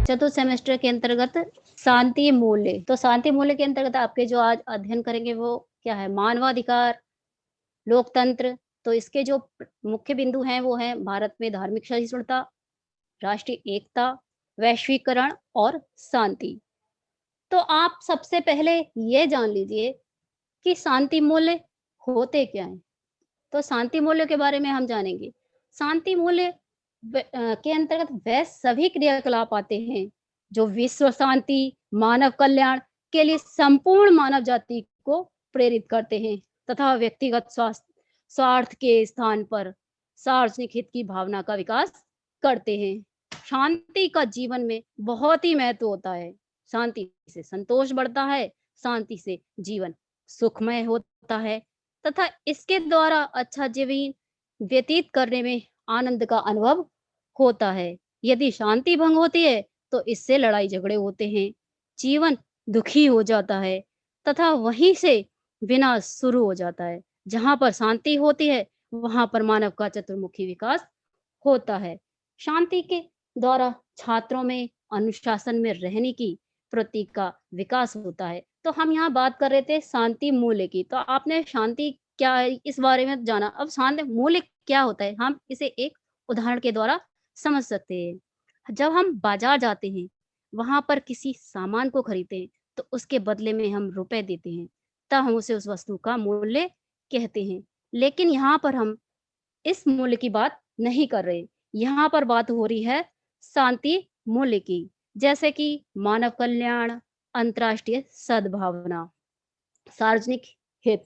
चतुर्थ सेमेस्टर के अंतर्गत शांति मूल्य। तो शांति मूल्य के अंतर्गत आपके जो आज अध्ययन करेंगे वो क्या है? मानवाधिकार, लोकतंत्र। तो इसके जो मुख्य बिंदु हैं वो हैं भारत में धार्मिक सहिष्णुता, राष्ट्रीय एकता, वैश्वीकरण और शांति। तो आप सबसे पहले ये जान लीजिए कि शांति मूल्य होते क्या हैं? तो शांति मूल्य के बारे में हम जानेंगे। शांति मूल्य के अंतर्गत वह सभी क्रियाकलाप आते हैं जो विश्व शांति, मानव कल्याण के लिए संपूर्ण मानव जाति को प्रेरित करते हैं तथा व्यक्तिगत स्वार्थ के स्थान पर सार्वजनिक हित की भावना का विकास करते हैं। शांति का जीवन में बहुत ही महत्व होता है। शांति से संतोष बढ़ता है, शांति से जीवन सुखमय होता है तथा इसके द्वारा अच्छा जीवन व्यतीत करने में आनंद का अनुभव होता है। यदि शांति भंग होती है तो इससे लड़ाई झगड़े होते हैं, जीवन दुखी हो जाता है तथा वहीं से विनाश शुरू हो जाता है। जहाँ पर शांति होती है वहाँ पर मानव का चतुर्मुखी विकास होता है। शांति के द्वारा छात्रों में अनुशासन में रहने की प्रवृत्ति का विकास होता है। तो हम यहाँ बात कर रहे थे शांति मूल्य की। तो आपने शांति क्या है इस बारे में जाना। अब शांति मूल्य क्या होता है हम इसे एक उदाहरण के द्वारा समझ सकते हैं। जब हम बाजार जाते हैं, वहां पर किसी सामान को खरीदते हैं तो उसके बदले में हम रुपए देते हैं, तब हम उसे उस वस्तु का मूल्य कहते हैं। लेकिन यहाँ पर हम इस मूल्य की बात नहीं कर रहे। यहाँ पर बात हो रही है शांति मूल्य की, जैसे कि मानव कल्याण, अंतर्राष्ट्रीय सद्भावना, सार्वजनिक हित,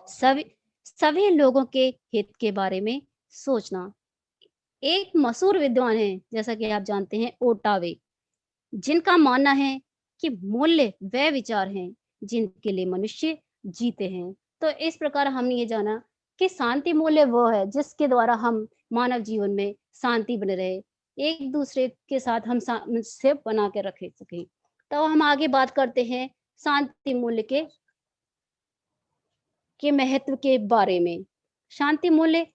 सभी सभी लोगों के हित के बारे में सोचना। एक मशहूर विद्वान है जैसा कि आप जानते हैं ओटावे, जिनका मानना है कि मूल्य वे विचार हैं जिनके लिए मनुष्य जीते हैं। तो इस प्रकार हमने ये जाना कि शांति मूल्य वो है जिसके द्वारा हम मानव जीवन में शांति बने रहे, एक दूसरे के साथ हम सामंजस्य बना के रखे सके। तो हम आगे बात करते हैं शांति मूल्य के महत्व के बारे में। शांति मूल्य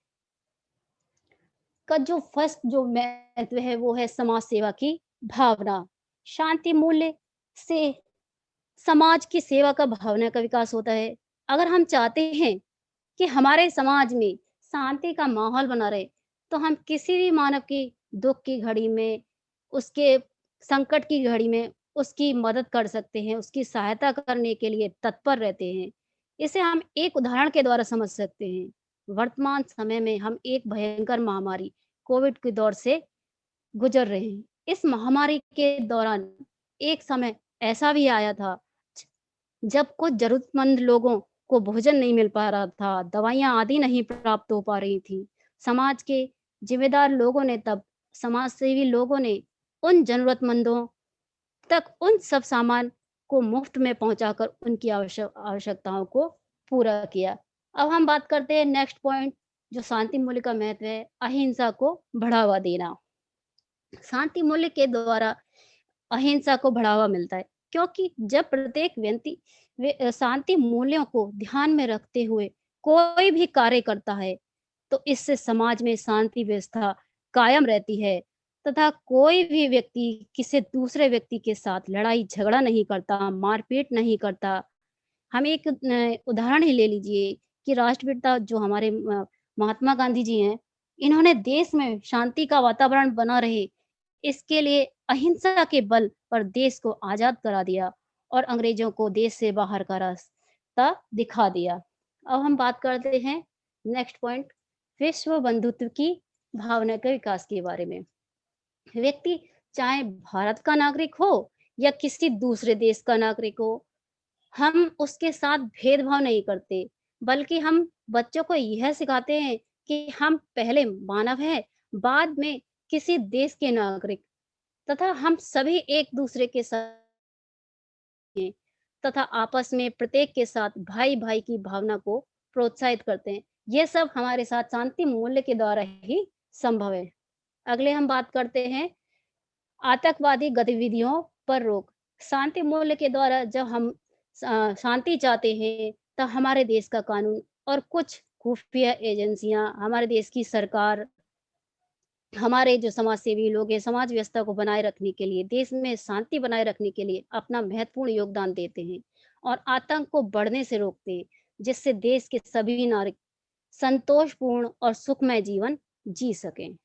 का जो फर्स्ट जो महत्व है वो है समाज सेवा की भावना। शांति मूल्य से समाज की सेवा का भावना का विकास होता है। अगर हम चाहते हैं कि हमारे समाज में शांति का माहौल बना रहे, तो हम किसी भी मानव की दुख की घड़ी में, उसके संकट की घड़ी में उसकी मदद कर सकते हैं, उसकी सहायता करने के लिए तत्पर रहते हैं। इसे हम एक उदाहरण के द्वारा समझ सकते हैं। वर्तमान समय में हम एक भयंकर महामारी कोविड के दौर से गुजर रहे हैं। इस महामारी के दौरान एक समय ऐसा भी आया था जब कुछ जरूरतमंद लोगों को भोजन नहीं मिल पा रहा था, दवाइयाँ आदि नहीं प्राप्त हो पा रही थी। समाज के जिम्मेदार लोगों ने तब समाजसेवी लोगों ने उन जरूरतमंदों तक उन सब सामान को मुफ्त में पहुंचाकर उनकी आवश्यकताओं को पूरा किया। अब हम बात करते हैं नेक्स्ट पॉइंट, जो शांति मूल्य का महत्व है, अहिंसा को बढ़ावा देना। शांति मूल्य के द्वारा अहिंसा को बढ़ावा मिलता है, क्योंकि जब प्रत्येक व्यक्ति शांति मूल्यों को ध्यान में रखते हुए कोई भी कार्य करता है, तो इससे समाज में शांति व्यवस्था कायम रहती है तथा कोई भी व्यक्ति किसी दूसरे व्यक्ति के साथ लड़ाई झगड़ा नहीं करता, मारपीट नहीं करता। हम एक उदाहरण ही ले लीजिए कि राष्ट्रपिता जो हमारे महात्मा गांधी जी हैं, इन्होंने देश में शांति का वातावरण बना रहे, इसके लिए अहिंसा के बल पर देश को आजाद करा दिया और अंग्रेजों को देश से बाहर का रास्ता दिखा दिया। अब हम बात करते हैं नेक्स्ट पॉइंट, विश्व बंधुत्व की भावना के विकास के बारे में। व्यक्ति चाहे भारत का नागरिक हो या किसी दूसरे देश का नागरिक हो, हम उसके साथ भेदभाव नहीं करते, बल्कि हम बच्चों को यह सिखाते हैं कि हम पहले मानव हैं, बाद में किसी देश के नागरिक, तथा हम सभी एक दूसरे के साथ हैं तथा आपस में प्रत्येक के साथ भाई भाई की भावना को प्रोत्साहित करते हैं। ये सब हमारे साथ शांति मूल्य के द्वारा ही संभव है। अगले हम बात करते हैं आतंकवादी गतिविधियों पर रोक। शांति मूल्य के द्वारा जब हम शांति चाहते हैं, तब हमारे देश का कानून और कुछ खुफिया एजेंसियां, हमारे देश की सरकार हमारे जो समाज सेवी लोग हैं, समाज व्यवस्था को बनाए रखने के लिए, देश में शांति बनाए रखने के लिए अपना महत्वपूर्ण योगदान देते हैं और आतंक को बढ़ने से रोकते हैं, जिससे देश के सभी नागरिक संतोषपूर्ण और सुखमय जीवन जी सकें।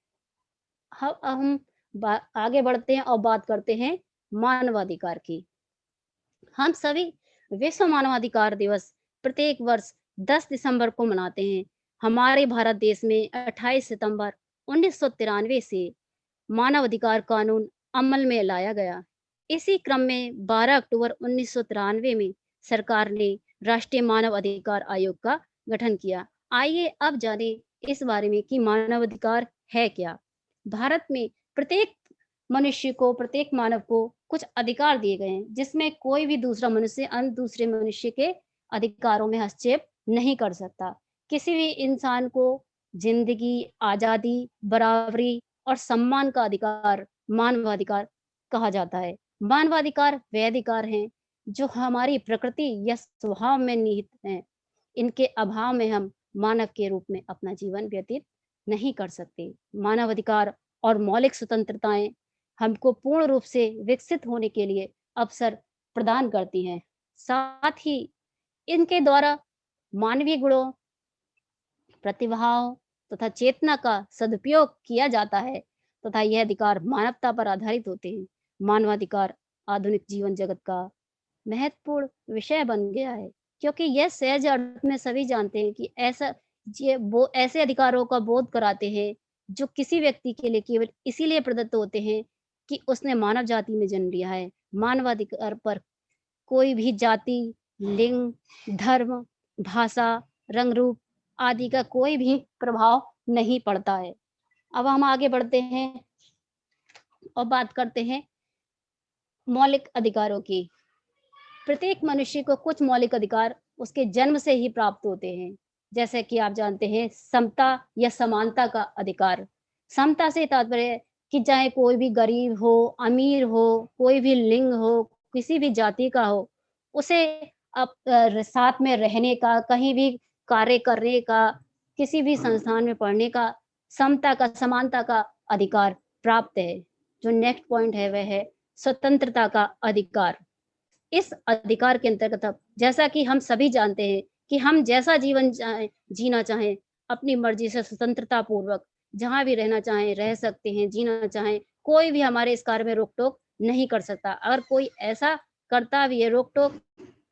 हम आगे बढ़ते हैं और बात करते हैं मानवाधिकार की। हम सभी विश्व मानवाधिकार दिवस प्रत्येक वर्ष 10 दिसंबर को मनाते हैं। हमारे भारत देश में 28 सितंबर 1993 से मानवाधिकार कानून अमल में लाया गया। इसी क्रम में 12 अक्टूबर 1993 में सरकार ने राष्ट्रीय मानव अधिकार आयोग का गठन किया। आइए अब जाने इस बारे में कि मानवाधिकार है क्या? भारत में प्रत्येक मानव को कुछ अधिकार दिए गए हैं, जिसमें कोई भी दूसरा मनुष्य अन्य दूसरे मनुष्य के अधिकारों में हस्तक्षेप नहीं कर सकता। किसी भी इंसान को जिंदगी, आज़ादी, बराबरी और सम्मान का अधिकार मानवाधिकार कहा जाता है। मानवाधिकार वे अधिकार हैं जो हमारी प्रकृति या स्वभाव में निहित हैं। इनके अभाव में हम मानव के रूप में अपना जीवन व्यतीत नहीं कर सकते। मानवाधिकार और मौलिक स्वतंत्रताएं हमको पूर्ण रूप से विकसित होने के लिए अवसर प्रदान करती हैं। साथ ही इनके द्वारा मानवीय गुणों, प्रतिभाओं तथा चेतना का सदुपयोग किया जाता है तथा यह अधिकार मानवता पर आधारित होते हैं। मानवाधिकार आधुनिक जीवन जगत का महत्वपूर्ण विषय बन गया है, क्योंकि यह सहज अर्थ में सभी जानते हैं कि ये वो ऐसे अधिकारों का बोध कराते हैं जो किसी व्यक्ति के लिए केवल इसीलिए प्रदत्त होते हैं कि उसने मानव जाति में जन्म लिया है। मानवाधिकार पर कोई भी जाति, लिंग, धर्म, भाषा, रंग रूप आदि का कोई भी प्रभाव नहीं पड़ता है। अब हम आगे बढ़ते हैं और बात करते हैं मौलिक अधिकारों की। प्रत्येक मनुष्य को कुछ मौलिक अधिकार उसके जन्म से ही प्राप्त होते हैं। जैसे कि आप जानते हैं समता या समानता का अधिकार। समता से तात्पर्य है कि चाहे कोई भी गरीब हो, अमीर हो, कोई भी लिंग हो, किसी भी जाति का हो, उसे साथ में रहने का, कहीं भी कार्य करने का, किसी भी संस्थान में पढ़ने का, समता का, समानता का अधिकार प्राप्त है। जो नेक्स्ट पॉइंट है वह है स्वतंत्रता का अधिकार। इस अधिकार के अंतर्गत अब जैसा कि हम सभी जानते हैं कि हम जैसा जीवन जीना चाहें, अपनी मर्जी से स्वतंत्रता पूर्वक जहाँ भी रहना चाहें रह सकते हैं, जीना चाहें, कोई भी हमारे इस कार्य में रोक-टोक नहीं कर सकता। अगर कोई ऐसा करता भी है, रोक-टोक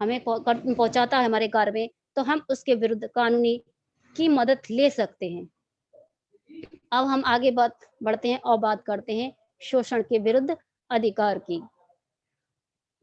हमें पहुँचाता है हमारे कार्य में, तो हम उसके विरुद्ध कानूनी की मदद ले सकते हैं। अब हम आगे बढ़ते हैं और बात करते हैं शोषण के विरुद्ध अधिकार की।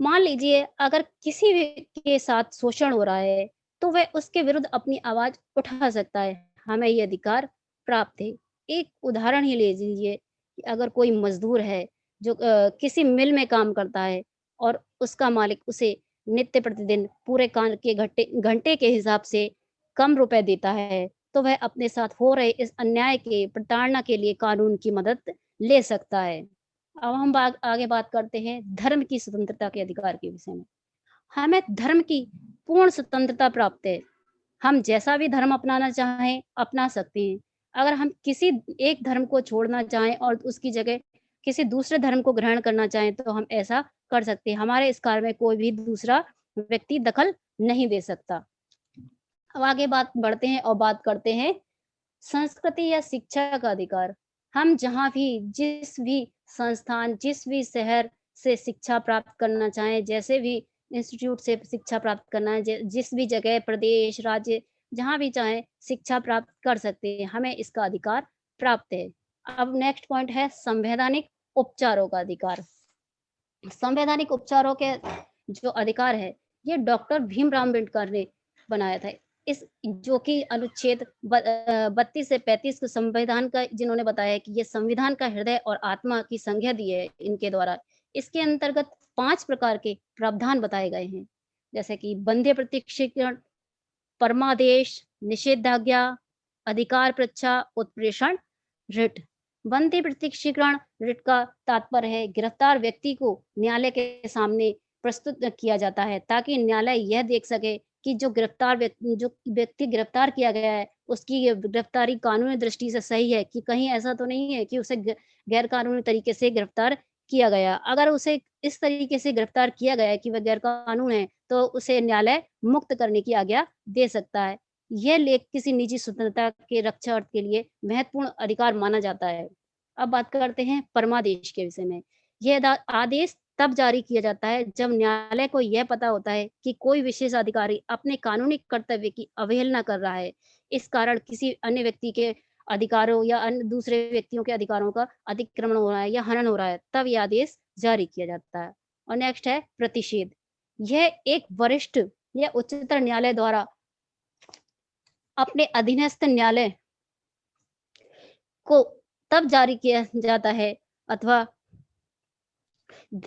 मान लीजिए अगर किसी भी के साथ शोषण हो रहा है, तो वह उसके विरुद्ध अपनी आवाज़ उठा सकता है। हमें ये अधिकार प्राप्त है। एक उदाहरण ही ले लीजिए कि अगर कोई मज़दूर है जो किसी मिल में काम करता है और उसका मालिक उसे नित्य प्रतिदिन पूरे काम के घंटे के हिसाब से कम रुपए देता है, तो वह अपने साथ हो रहे इस अन्याय के प्रताड़ना के लिए कानून की मदद ले सकता है। अब हम आगे बात करते हैं धर्म की स्वतंत्रता के अधिकार के विषय में। हमें धर्म की पूर्ण स्वतंत्रता प्राप्त है। हम जैसा भी धर्म अपनाना चाहें, अपना सकते हैं। अगर हम किसी एक धर्म को छोड़ना चाहें और उसकी जगह किसी दूसरे धर्म को ग्रहण करना चाहें, तो हम ऐसा कर सकते हैं। हमारे इस कार्य में कोई भी दूसरा व्यक्ति दखल नहीं दे सकता। अब आगे बात बढ़ते हैं और बात करते हैं संस्कृति या शिक्षा का अधिकार। हम जहाँ भी, जिस भी संस्थान, जिस भी शहर से शिक्षा प्राप्त करना चाहें, जैसे भी इंस्टीट्यूट से शिक्षा प्राप्त करना है, जिस भी जगह, प्रदेश, राज्य, जहाँ भी चाहें शिक्षा प्राप्त कर सकते हैं। हमें इसका अधिकार प्राप्त है। अब नेक्स्ट पॉइंट है संवैधानिक उपचारों का अधिकार। संवैधानिक उपचारों के जो अधिकार है, ये डॉक्टर भीमराव अम्बेडकर ने बनाया था। इस जो कि अनुच्छेद 32 से 35 को संविधान का जिन्होंने बताया है कि ये संविधान का हृदय और आत्मा की संज्ञा दी है इनके द्वारा। इसके अंतर्गत 5 प्रकार के प्रावधान बताए गए हैं, जैसे कि बंध्य प्रत्यक्षीकरण, परमादेश, निषेधाज्ञा, अधिकार परीक्षा, उत्प्रेषण, रिट। बंदी प्रत्यक्षीकरण रिट का तात्पर्य है गिरफ्तार व्यक्ति को न्यायालय के सामने प्रस्तुत किया जाता है ताकि न्यायालय यह देख सके कि जो व्यक्ति गिरफ्तार किया गया है, उसकी ये गिरफ्तारी कानूनी दृष्टि से सही है कि कहीं ऐसा तो नहीं है कि उसे गैर कानूनी तरीके से गिरफ्तार किया गया। अगर उसे इस तरीके से गिरफ्तार किया गया है कि वह गैर कानून है, तो उसे न्यायालय मुक्त करने की आज्ञा दे सकता है। यह लेख किसी निजी स्वतंत्रता के रक्षा अर्थ के लिए महत्वपूर्ण अधिकार माना जाता है। अब बात करते हैं परमादेश के विषय में। यह आदेश तब जारी किया जाता है जब न्यायालय को यह पता होता है कि कोई विशेष अधिकारी अपने कानूनी कर्तव्य की अवहेलना कर रहा है। इस कारण किसी अन्य व्यक्ति के अधिकारों या अन्य दूसरे व्यक्तियों के अधिकारों का अतिक्रमण हो रहा है या हनन हो रहा है, तब यह आदेश जारी किया जाता है। और नेक्स्ट है प्रतिषेध। यह एक वरिष्ठ या उच्चतर न्यायालय द्वारा अपने अधीनस्थ न्यायालय को तब जारी किया जाता है अथवा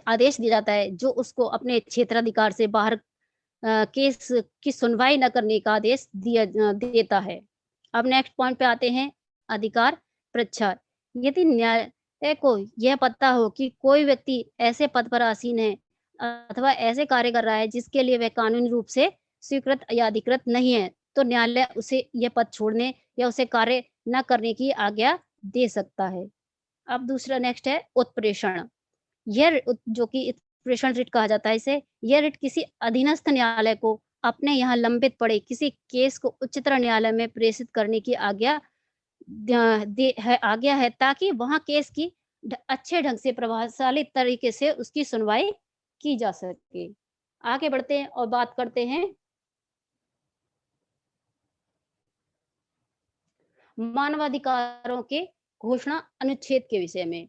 आदेश दिया जाता है जो उसको अपने क्षेत्राधिकार से बाहर केस की सुनवाई न करने का आदेश देता है। अब नेक्स्ट पॉइंट पे आते हैं अधिकार प्रचार। यदि न्यायालय को यह पता हो कि कोई व्यक्ति ऐसे पद पर आसीन है अथवा ऐसे कार्य कर रहा है जिसके लिए वह कानूनी रूप से स्वीकृत या अधिकृत नहीं है, तो न्यायालय उसे यह पद छोड़ने या उसे कार्य न करने की आज्ञा दे सकता है। अब दूसरा नेक्स्ट है उत्प्रेषण। जो कि प्रेषण रिट कहा जाता है इसे, यह रिट किसी अधीनस्थ न्यायालय को अपने यहाँ लंबित पड़े किसी केस को उच्चतर न्यायालय में प्रेषित करने की आज्ञा है ताकि वहाँ केस की अच्छे ढंग से प्रभावशाली तरीके से उसकी सुनवाई की जा सके। आगे बढ़ते हैं और बात करते हैं मानवाधिकारों के घोषणा अनुच्छेद के विषय में।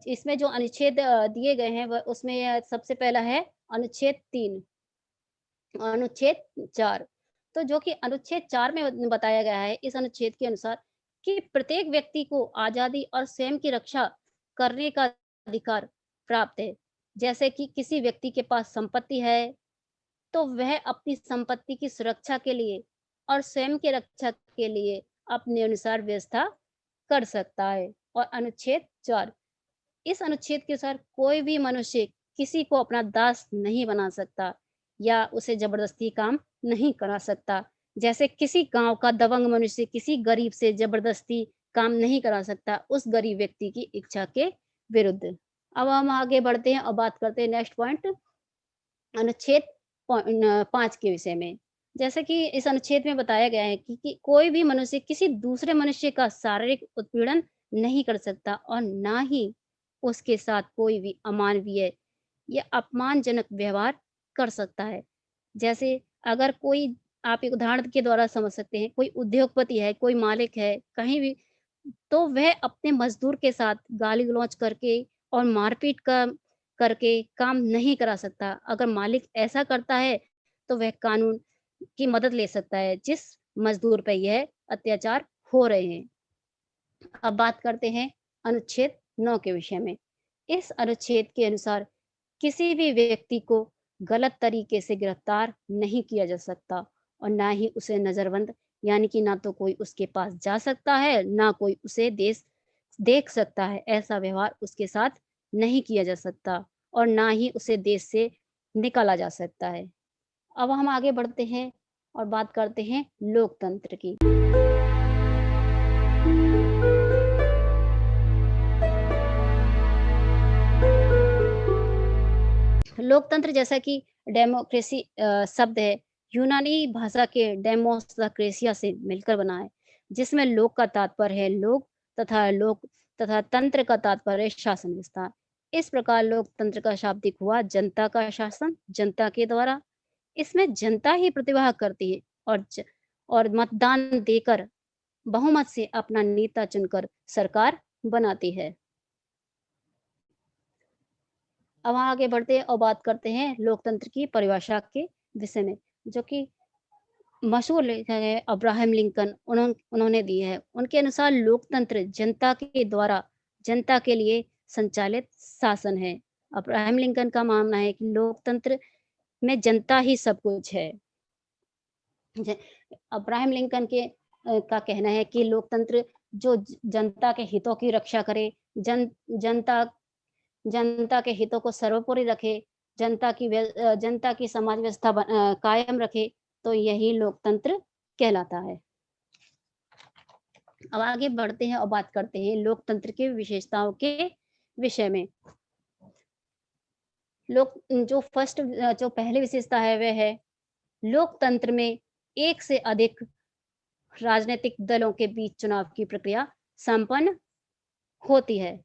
इसमें जो अनुच्छेद दिए गए हैं वह उसमें सबसे पहला है अनुच्छेद 3, अनुच्छेद 4। तो जो कि अनुच्छेद 4 में बताया गया है, इस अनुच्छेद के अनुसार कि प्रत्येक व्यक्ति को आज़ादी और स्वयं की रक्षा करने का अधिकार प्राप्त है। जैसे कि किसी व्यक्ति के पास संपत्ति है, तो वह अपनी संपत्ति की सुरक्षा के लिए और स्वयं की रक्षा के लिए अपने अनुसार व्यवस्था कर सकता है। और अनुच्छेद 4, इस अनुच्छेद के अनुसार कोई भी मनुष्य किसी को अपना दास नहीं बना सकता या उसे जबरदस्ती काम नहीं करा सकता। जैसे किसी गांव का दबंग मनुष्य किसी गरीब से जबरदस्ती काम नहीं करा सकता उस गरीब व्यक्ति की इच्छा के विरुद्ध। अब हम आगे बढ़ते हैं और बात करते हैं नेक्स्ट पॉइंट अनुच्छेद 5 के विषय में। जैसे कि इस अनुच्छेद में बताया गया है कि कोई भी मनुष्य किसी दूसरे मनुष्य का शारीरिक उत्पीड़न नहीं कर सकता और ना ही उसके साथ कोई भी अमानवीय या अपमानजनक व्यवहार कर सकता है। जैसे अगर कोई, आप एक उदाहरण के द्वारा समझ सकते हैं, कोई उद्योगपति है, कोई मालिक है, कहीं भी, तो वह अपने मजदूर के साथ गाली-गलौज करके और मारपीट का करके काम नहीं करा सकता। अगर मालिक ऐसा करता है, तो वह कानून की मदद ले सकता है, जिस मजदूर पे यह अत्याचार हो रहे हैं। अब बात करते हैं अनुच्छेद 9 के विषय में। इस अनुच्छेद के अनुसार किसी भी व्यक्ति को गलत तरीके से गिरफ्तार नहीं किया जा सकता और ना ही उसे नज़रबंद, यानी कि ना तो कोई उसके पास जा सकता है, ना कोई उसे देख सकता है। ऐसा व्यवहार उसके साथ नहीं किया जा सकता और ना ही उसे देश से निकाला जा सकता है। अब हम आगे बढ़ते हैं और बात करते हैं लोकतंत्र की। लोकतंत्र जैसा कि डेमोक्रेसी शब्द है, यूनानी भाषा के डेमोस क्रेसिया से मिलकर बना है, जिसमें लोक का तात्पर्य है लोक तथा तंत्र का तात्पर्य है शासन विस्तार। इस प्रकार लोकतंत्र का शाब्दिक हुआ जनता का शासन, जनता के द्वारा। इसमें जनता ही प्रतिवाह करती है और मतदान देकर बहुमत से अपना नेता चुनकर सरकार बनाती है। अब आगे बढ़ते हैं और बात करते हैं लोकतंत्र की परिभाषा के विषय में, जो कि मशहूर लेखक है अब्राहम लिंकन, उन्होंने दी है। उनके अनुसार लोकतंत्र जनता के द्वारा जनता के लिए संचालित शासन है। अब्राहम लिंकन का मानना है कि लोकतंत्र में जनता ही सब कुछ है। अब्राहम लिंकन का कहना है कि लोकतंत्र जो जनता के हितों की रक्षा करे, जनता जनता के हितों को सर्वोपरि रखे, जनता की समाज व्यवस्था कायम रखे, तो यही लोकतंत्र कहलाता है। अब आगे बढ़ते हैं और बात करते हैं लोकतंत्र की विशेषताओं के विषय में। लोक जो पहली विशेषता है वह है लोकतंत्र में एक से अधिक राजनीतिक दलों के बीच चुनाव की प्रक्रिया संपन्न होती है।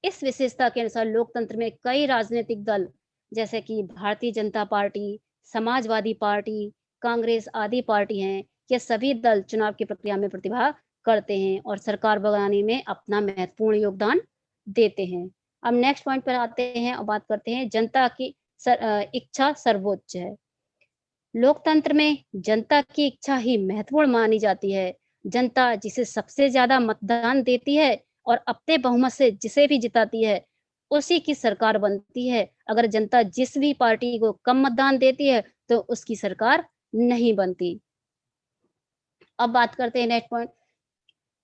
इस विशेषता के अनुसार लोकतंत्र में कई राजनीतिक दल जैसे कि भारतीय जनता पार्टी, समाजवादी पार्टी, कांग्रेस आदि पार्टी हैं, ये सभी दल चुनाव की प्रक्रिया में प्रतिभाग करते हैं और सरकार बनाने में अपना महत्वपूर्ण योगदान देते हैं। अब नेक्स्ट पॉइंट पर आते हैं और बात करते हैं जनता की इच्छा सर्वोच्च है। लोकतंत्र में जनता की इच्छा ही महत्वपूर्ण मानी जाती है। जनता जिसे सबसे ज़्यादा मतदान देती है और अपने बहुमत से जिसे भी जिताती है, उसी की सरकार बनती है। अगर जनता जिस भी पार्टी को कम मतदान देती है, तो उसकी सरकार नहीं बनती। अब बात करते हैं नेक्स्ट पॉइंट,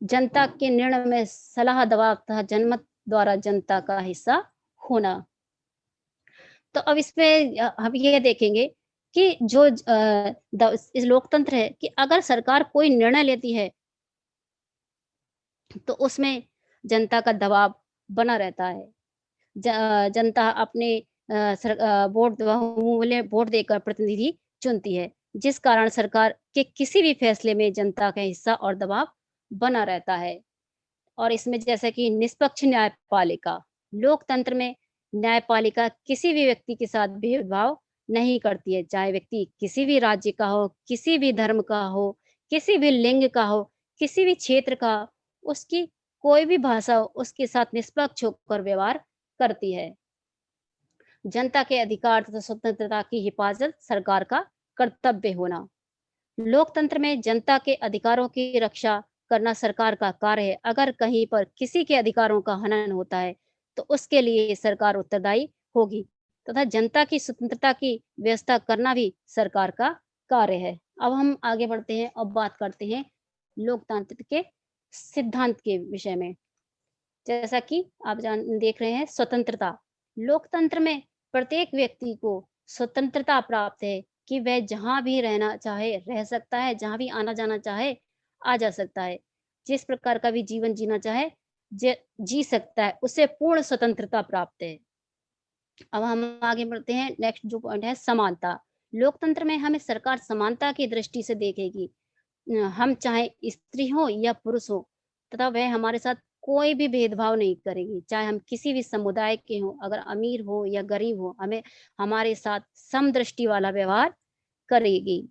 जनता के निर्णय में सलाह, दबाव तथा जनमत द्वारा जनता का हिस्सा होना। तो अब इसमें हम ये देखेंगे कि इस लोकतंत्र है कि अगर सरकार कोई निर्णय लेती है, तो उसमें जनता का दबाव बना रहता है। जनता अपने बहुमूल्य वोट देकर प्रतिनिधि चुनती है, जिस कारण सरकार के किसी भी फैसले में जनता का हिस्सा और दबाव बना रहता है। और इसमें जैसे कि निष्पक्ष न्यायपालिका, लोकतंत्र में न्यायपालिका किसी भी व्यक्ति के साथ भेदभाव नहीं करती है, चाहे व्यक्ति किसी भी राज्य का हो, किसी भी धर्म का हो, किसी भी लिंग का हो, किसी भी क्षेत्र का, उसकी कोई भी भाषा हो, उसके साथ निष्पक्ष होकर व्यवहार करती है। जनता के अधिकार तथा स्वतंत्रता की हिफाजत सरकार का कर्तव्य होना। लोकतंत्र में जनता के अधिकारों की रक्षा करना सरकार का कार्य है। अगर कहीं पर किसी के अधिकारों का हनन होता है, तो उसके लिए सरकार उत्तरदायी होगी तथा जनता की स्वतंत्रता की व्यवस्था करना भी सरकार का कार्य है। अब हम आगे बढ़ते हैं और बात करते हैं लोकतंत्र के सिद्धांत के विषय में। जैसा कि आप देख रहे हैं स्वतंत्रता। लोकतंत्र में प्रत्येक व्यक्ति को स्वतंत्रता प्राप्त है कि वह जहाँ भी रहना चाहे रह सकता है, जहाँ भी आना जाना चाहे आ जा सकता है, जिस प्रकार का भी जीवन जीना चाहे जी सकता है, उसे पूर्ण स्वतंत्रता प्राप्त है। अब हम आगे बढ़ते हैं, नेक्स्ट जो पॉइंट है समानता। लोकतंत्र में हमें सरकार समानता की दृष्टि से देखेगी। हम चाहे स्त्री हो या पुरुष हो तथा वह हमारे साथ कोई भी भेदभाव नहीं करेगी, चाहे हम किसी भी समुदाय के हों, अगर अमीर हो या गरीब हो, हमें हमारे साथ समदृष्टि वाला व्यवहार करेगी।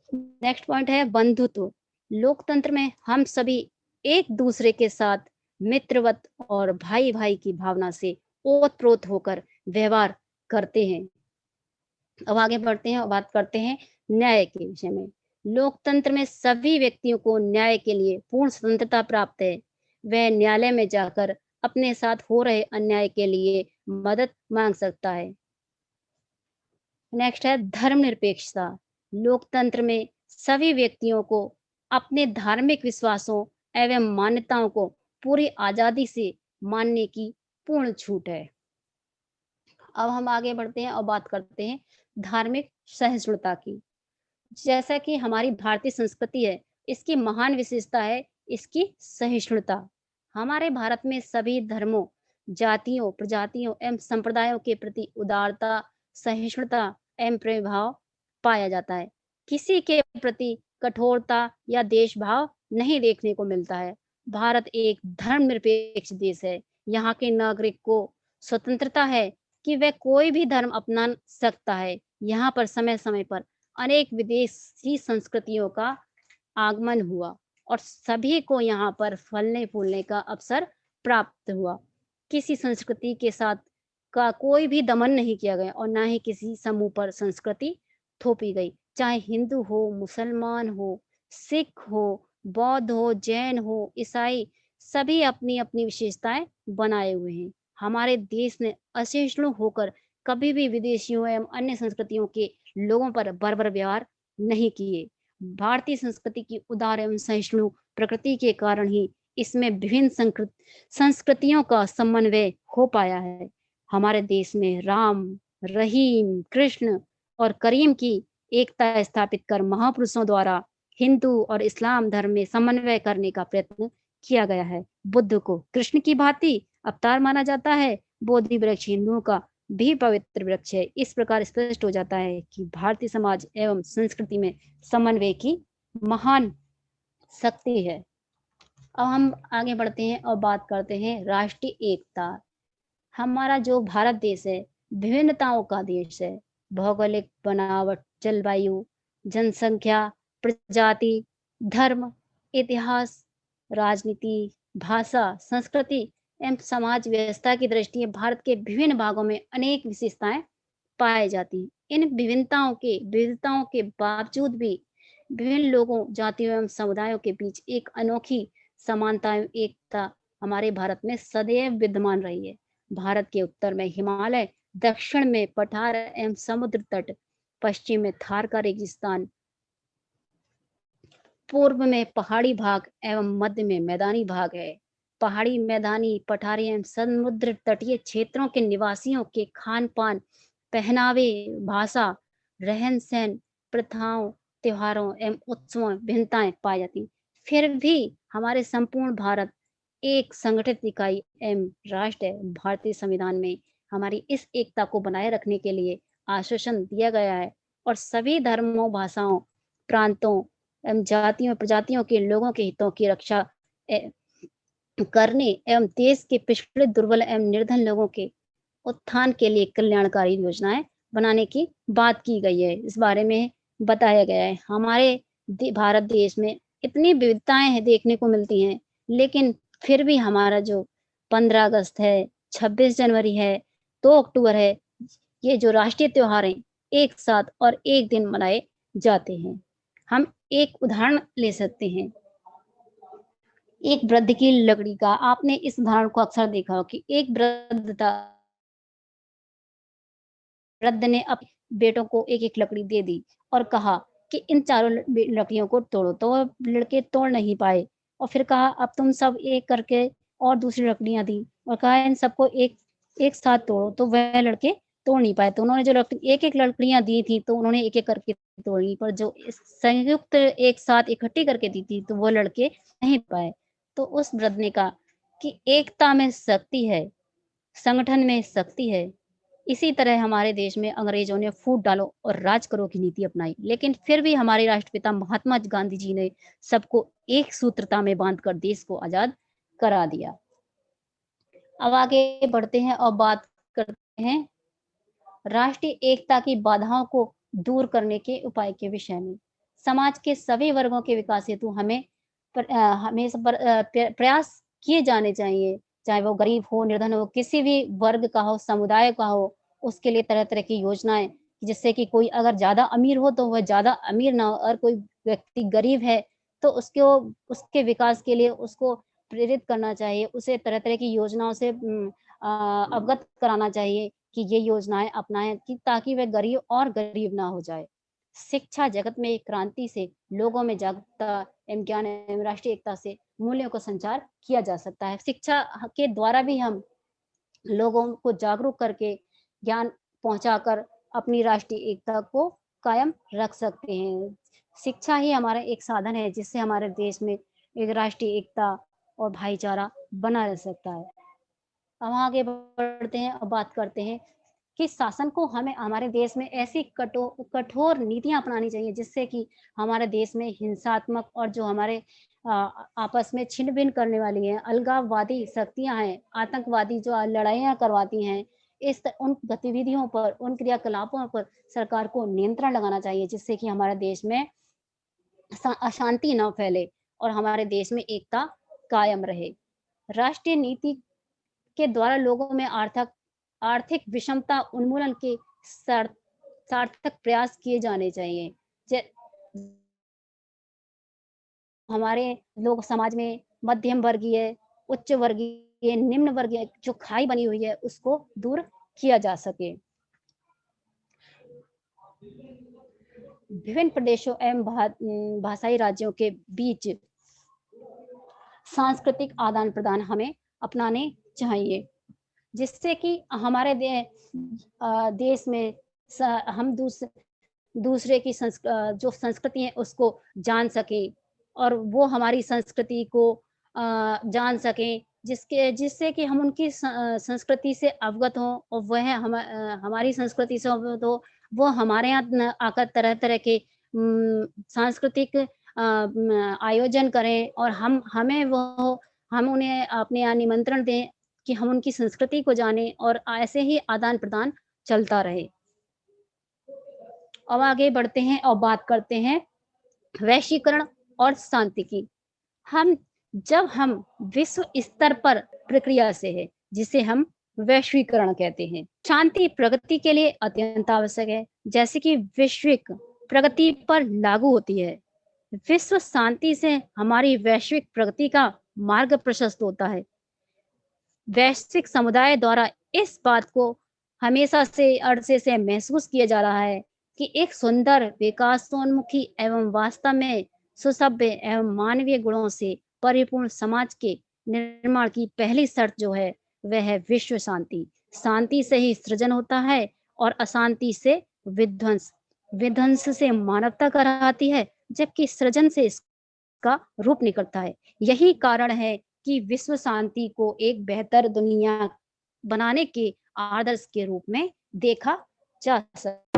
नेक्स्ट पॉइंट है बंधुत्व। लोकतंत्र में हम सभी एक दूसरे के साथ मित्रवत और भाई भाई की भावना से ओतप्रोत होकर व्यवहार करते हैं। अब आगे बढ़ते हैं और बात करते हैं न्याय के विषय में। लोकतंत्र में सभी व्यक्तियों को न्याय के लिए पूर्ण स्वतंत्रता प्राप्त है। वह न्यायालय में जाकर अपने साथ हो रहे अन्याय के लिए मदद मांग सकता है। नेक्स्ट है धर्मनिरपेक्षता। लोकतंत्र में सभी व्यक्तियों को अपने धार्मिक विश्वासों एवं मान्यताओं को पूरी आजादी से मानने की पूर्ण छूट है। अब हम आगे बढ़ते हैं और बात करते हैं धार्मिक सहिष्णुता की। जैसा कि हमारी भारतीय संस्कृति है, इसकी महान विशेषता है इसकी सहिष्णुता। हमारे भारत में सभी धर्मों, जातियों, प्रजातियों एवं संप्रदायों के प्रति उदारता, सहिष्णुता एवं प्रेम भाव पाया जाता है। किसी के प्रति कठोरता या देशभाव नहीं देखने को मिलता है। भारत एक धर्मनिरपेक्ष देश है। यहाँ के नागरिक को स्वतंत्रता है कि वह कोई भी धर्म अपना सकता है। यहाँ पर समय-समय पर अनेक विदेशी संस्कृतियों का आगमन हुआ और सभी को यहाँ पर फलने-फूलने का अवसर प्राप्त हुआ। किसी संस्कृति के साथ का कोई भी दमन नहीं किया गया और ना ही किसी समूह पर संस्कृति थोपी गई। चाहे हिंदू हो, मुसलमान हो, सिख हो, बौद्ध हो, जैन हो, ईसाई, सभी अपनी-अपनी विशेषताएँ बनाए हुए हैं। हमारे देश ने असहिष्णु होकर कभी भी विदेशियों एवं अन्य संस्कृतियों के लोगों पर बर्बर व्यवहार नहीं किए। भारतीय संस्कृति की उदार एवं सहिष्णु प्रकृति के कारण ही इसमें विभिन्न संस्कृतियों का समन्वय हो पाया है। हमारे देश में राम, रहीम, कृष्ण और करीम की एकता स्थापित कर महापुरुषों द्वारा हिंदू और इस्लाम धर्म में समन्वय करने का प्रयत्न किया गया है। बुद्ध को कृष्ण की भांति अवतार माना जाता है। बोधि वृक्ष हिंदुओं का भी पवित्र वृक्ष है। इस प्रकार स्पष्ट हो जाता है कि भारतीय समाज एवं संस्कृति में समन्वय की महान शक्ति है। अब हम आगे बढ़ते हैं और बात करते हैं राष्ट्रीय एकता। हमारा जो भारत देश है विभिन्नताओं का देश है। भौगोलिक बनावट, जलवायु, जनसंख्या, प्रजाति, धर्म, इतिहास, राजनीति, भाषा, संस्कृति एवं समाज व्यवस्था की दृष्टि भारत के विभिन्न भागों में अनेक विशेषताएं पाई जाती हैं। इन विविधताओं के बावजूद भी विभिन्न लोगों, जातियों एवं समुदायों के बीच एक अनोखी समानता एवं एकता हमारे भारत में सदैव विद्यमान रही है। भारत के उत्तर में हिमालय, दक्षिण में पठार एवं समुद्र तट, पश्चिम में थार का रेगिस्तान, पूर्व में पहाड़ी भाग एवं मध्य में मैदानी भाग है। पहाड़ी, मैदानी, पठारी एवं समुद्र तटीय क्षेत्रों के निवासियों के खान पान, पहनावे, भाषा, रहन सहन, प्रथाओं, त्योहारों एवं उत्सवों भिन्नताएं पाई जाती। फिर भी हमारे संपूर्ण भारत एक संगठित इकाई एवं राष्ट्र है। भारतीय संविधान में हमारी इस एकता को बनाए रखने के लिए आश्वासन दिया गया है और सभी धर्मों, भाषाओं, प्रांतों एवं जातियों, प्रजातियों के लोगों के हितों की रक्षा करने एवं देश के पिछड़े, दुर्बल एवं निर्धन लोगों के उत्थान के लिए कल्याणकारी योजनाएं बनाने की बात की गई है। इस बारे में बताया गया है। हमारे भारत देश में इतनी विविधताएं हैं देखने को मिलती हैं, लेकिन फिर भी हमारा जो 15 अगस्त है, 26 जनवरी है, 2 अक्टूबर है, ये जो राष्ट्रीय त्योहार हैं एक साथ और एक दिन मनाए जाते हैं। हम एक उदाहरण ले सकते हैं, एक वृद्ध की लकड़ी का। आपने इस उदाहरण को अक्सर देखा हो कि एक वृद्ध ने अपने बेटों को एक एक लकड़ी दे दी और कहा कि इन चारों लकड़ियों को तोड़ो। तो वो लड़के तोड़ नहीं पाए और फिर कहा अब तुम सब एक करके और दूसरी लकड़ियां दी और कहा इन सबको एक एक साथ तोड़ो। तो वह लड़के तोड़ नहीं पाए। तो उन्होंने जो एक एक लकड़ियां दी थी तो उन्होंने एक एक करके तोड़ी, पर जो संयुक्त एक साथ इकट्ठी करके दी थी तो वो लड़के नहीं पाए। तो उस वृद्ध ने कहा कि एकता में शक्ति है, संगठन में शक्ति है। इसी तरह हमारे देश में अंग्रेजों ने फूट डालो और राज करो की नीति अपनाई, लेकिन फिर भी हमारे राष्ट्रपिता महात्मा गांधी जी ने सबको एक सूत्रता में बांधकर देश को आजाद करा दिया। अब आगे बढ़ते हैं और बात करते हैं राष्ट्रीय एकता की बाधाओं को दूर करने के उपाय के विषय में। समाज के सभी वर्गों के विकास हेतु हमें प्रयास किए जाने चाहिए, चाहे वो गरीब हो, निर्धन हो, किसी भी वर्ग का हो, समुदाय का हो, उसके लिए तरह तरह की योजनाएं, जिससे कि कोई अगर ज्यादा अमीर हो तो वह ज्यादा अमीर ना हो, और कोई व्यक्ति गरीब है तो उसके विकास के लिए उसको प्रेरित करना चाहिए, उसे तरह तरह की योजनाओं से अवगत कराना चाहिए कि ये योजनाएं अपनाएं कि ताकि वह गरीब और गरीब ना हो जाए। शिक्षा जगत में एक क्रांति से लोगों में जागरूकता एवं ज्ञान एवं राष्ट्रीय एकता से मूल्यों का संचार किया जा सकता है। शिक्षा के द्वारा भी हम लोगों को जागरूक करके ज्ञान पहुंचाकर अपनी राष्ट्रीय एकता को कायम रख सकते हैं। शिक्षा ही हमारा एक साधन है जिससे हमारे देश में एक राष्ट्रीय एकता और भाईचारा बना रह सकता है। अब आगे बढ़ते हैं और बात करते हैं कि शासन को हमें हमारे देश में ऐसी कठोर नीतियां अपनानी चाहिए जिससे कि हमारे देश में हिंसात्मक और जो हमारे आपस में छिन्न भिन्न करने वाली हैं, अलगाववादी शक्तियां हैं, आतंकवादी जो लड़ाइयां करवाती हैं, उन गतिविधियों पर, उन क्रियाकलापों पर सरकार को नियंत्रण लगाना चाहिए जिससे कि हमारे देश में अशांति न फैले और हमारे देश में एकता कायम रहे। राष्ट्रीय नीति के द्वारा लोगों में आर्थिक विषमता उन्मूलन के सार्थक प्रयास किए जाने चाहिए। हमारे लोग समाज में मध्यम वर्गीय, उच्च वर्गीय, निम्न वर्गीय जो खाई बनी हुई है उसको दूर किया जा सके। विभिन्न प्रदेशों एवं भाषाई राज्यों के बीच सांस्कृतिक आदान प्रदान हमें अपनाने चाहिए। जिससे कि हमारे देश में हम दूसरे की जो संस्कृति है उसको जान सकें और वो हमारी संस्कृति को जान सकें, जिससे कि हम उनकी संस्कृति से अवगत हों और वह हमारी संस्कृति से अवगत हो, वो हमारे यहाँ आकर तरह-तरह के सांस्कृतिक आयोजन करें और हम उन्हें अपने यहाँ निमंत्रण दें कि हम उनकी संस्कृति को जानें और ऐसे ही आदान-प्रदान चलता रहे। अब आगे बढ़ते हैं और बात करते हैं वैश्वीकरण और शांति की। हम जब हम विश्व स्तर पर प्रक्रिया से है, जिसे हम वैश्वीकरण कहते हैं। शांति प्रगति के लिए अत्यंत आवश्यक है, जैसे कि वैश्विक प्रगति पर लागू होती है। विश्व शांति से हमारी वैश्विक प्रगति का मार्ग प्रशस्त होता है। वैश्विक समुदाय द्वारा इस बात को हमेशा से अरसे से महसूस किया जा रहा है कि एक सुंदर, विकासोन्मुखी एवं वास्तव में सुसभ्य एवं मानवीय गुणों से परिपूर्ण समाज के निर्माण की पहली शर्त जो है, वह है विश्व शांति। शांति से ही सृजन होता है और अशांति से विध्वंस। विध्वंस से मानवता कराती है, जबकि सृजन से इसका रूप निकलता है। यही कारण है कि विश्व शांति को एक बेहतर दुनिया बनाने के आदर्श के रूप में देखा जा सकता